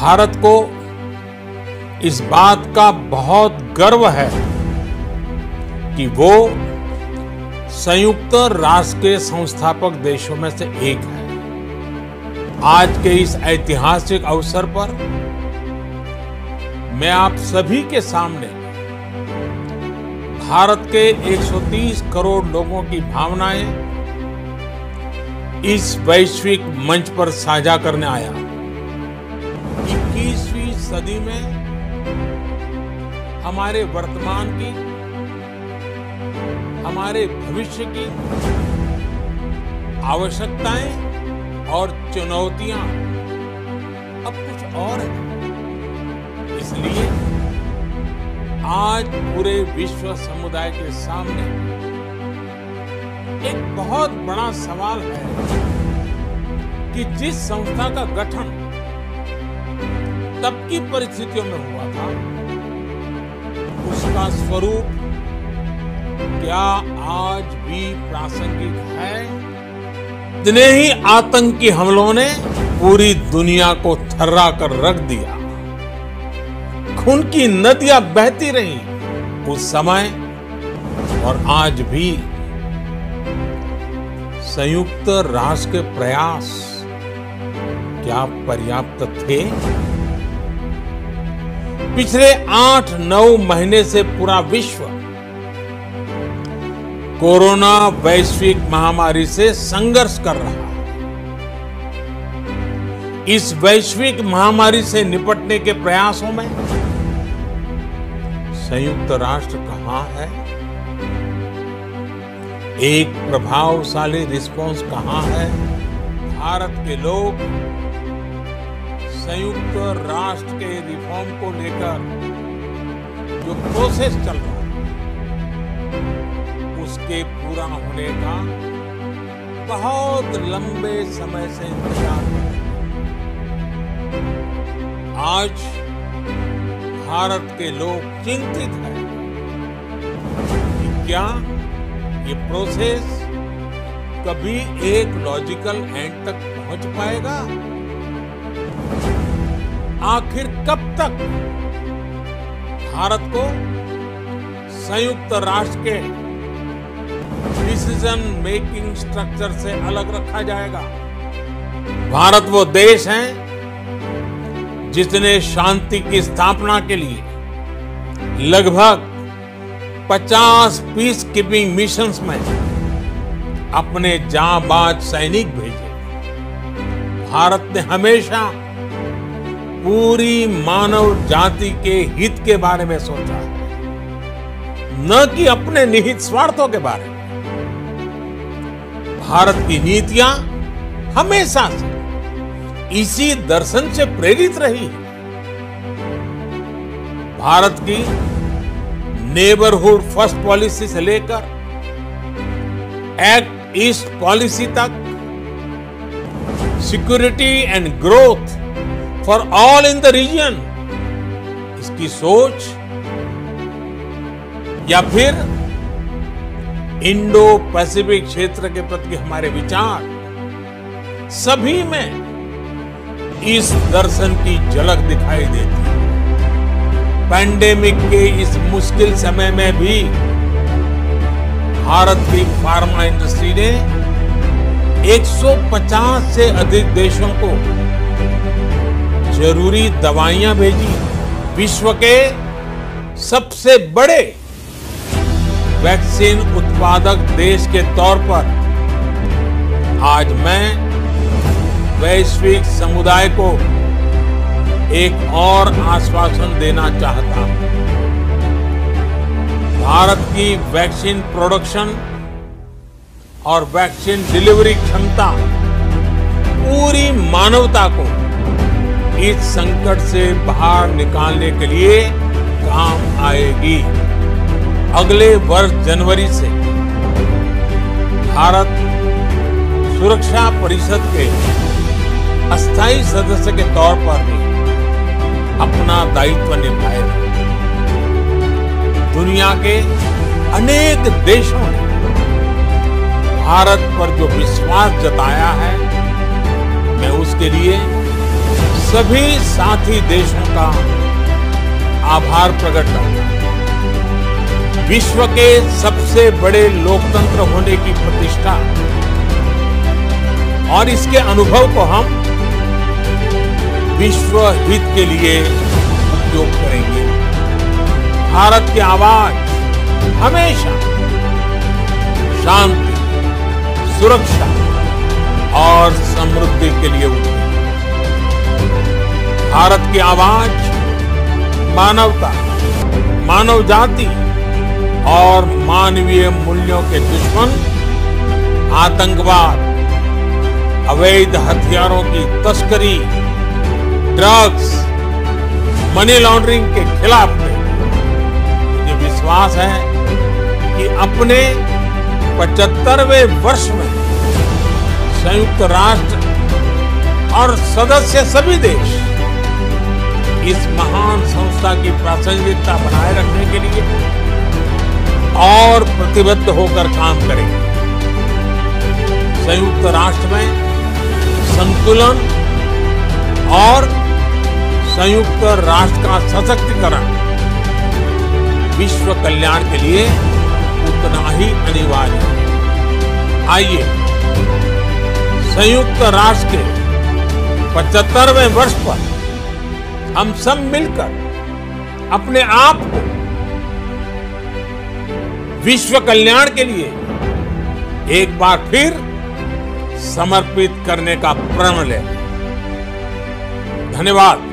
भारत को इस बात का बहुत गर्व है कि वो संयुक्त राष्ट्र के संस्थापक देशों में से एक है। आज के इस ऐतिहासिक अवसर पर मैं आप सभी के सामने भारत के 130 करोड़ लोगों की भावनाएं इस वैश्विक मंच पर साझा करने आया। 21वीं सदी में हमारे वर्तमान की, हमारे भविष्य की आवश्यकताएं और चुनौतियां अब कुछ और हैं। इसलिए आज पूरे विश्व समुदाय के सामने एक बहुत बड़ा सवाल है कि जिस संस्था का गठन तब की परिस्थितियों में हुआ था, उसका स्वरूप क्या आज भी प्रासंगिक है? इतने ही आतंकी हमलों ने पूरी दुनिया को थर्रा कर रख दिया। खून की नदियां बहती रही उस समय और आज भी। संयुक्त राष्ट्र के प्रयास क्या पर्याप्त थे? पिछले 8-9 महीने से पूरा विश्व कोरोना वैश्विक महामारी से संघर्ष कर रहा है। इस वैश्विक महामारी से निपटने के प्रयासों में संयुक्त राष्ट्र कहां है? एक प्रभावशाली रिस्पांस कहां है? भारत के लोग संयुक्त राष्ट्र के रिफॉर्म को लेकर जो प्रोसेस चल रहा है, उसके पूरा होने का बहुत लंबे समय से इंतजार कर रहे हैं। आज भारत के लोग चिंतित हैं कि क्या ये प्रोसेस कभी एक लॉजिकल एंड तक पहुंच पाएगा? आखिर कब तक भारत को संयुक्त राष्ट्र के डिसीजन मेकिंग स्ट्रक्चर से अलग रखा जाएगा? भारत वो देश है जिसने शांति की स्थापना के लिए लगभग 50 पीस कीपिंग मिशंस में अपने जांबाज सैनिक भेजे। भारत ने हमेशा पूरी मानव जाति के हित के बारे में सोचा है, न कि अपने निहित स्वार्थों के बारे में। भारत की नीतियां हमेशा से इसी दर्शन से प्रेरित रही है। भारत की नेबरहुड फर्स्ट पॉलिसी से लेकर एक्ट ईस्ट पॉलिसी तक, security and growth for all in the region, इसकी सोच, या फिर इंडो पैसिफिक क्षेत्र के प्रति हमारे विचार, सभी में इस दर्शन की झलक दिखाई देती है। पैंडेमिक के इस मुश्किल समय में भी भारत की फार्मा इंडस्ट्री ने 150 से अधिक देशों को जरूरी दवाइयां भेजी। विश्व के सबसे बड़े वैक्सीन उत्पादक देश के तौर पर आज मैं वैश्विक समुदाय को एक और आश्वासन देना चाहता हूं। भारत की वैक्सीन प्रोडक्शन और वैक्सीन डिलीवरी क्षमता पूरी मानवता को इस संकट से बाहर निकालने के लिए काम आएगी। अगले वर्ष जनवरी से भारत सुरक्षा परिषद के अस्थायी सदस्य के तौर पर भी अपना दायित्व निभाएगा। दुनिया के अनेक देशों ने भारत पर जो विश्वास जताया है, मैं उसके लिए सभी साथी देशों का आभार प्रकट करता हूं। विश्व के सबसे बड़े लोकतंत्र होने की प्रतिष्ठा और इसके अनुभव को हम विश्व हित के लिए उपयोग करेंगे। भारत की आवाज हमेशा शांति, सुरक्षा और समृद्धि के लिए उठी। भारत की आवाज मानवता, मानव जाति और मानवीय मूल्यों के दुश्मन आतंकवाद, अवैध हथियारों की तस्करी, ड्रग्स, मनी लॉन्ड्रिंग के खिलाफ थे। मुझे विश्वास है कि अपने 75वें वर्ष में संयुक्त राष्ट्र और सदस्य सभी देश इस महान संस्था की प्रासंगिकता बनाए रखने के लिए और प्रतिबद्ध होकर काम करेंगे। संयुक्त राष्ट्र में संतुलन और संयुक्त राष्ट्र का सशक्तिकरण विश्व कल्याण के लिए उतना ही अनिवार्य है। आइए संयुक्त राष्ट्र के 75वें वर्ष पर हम सब मिलकर अपने आप को विश्व कल्याण के लिए एक बार फिर समर्पित करने का प्रण लें। धन्यवाद।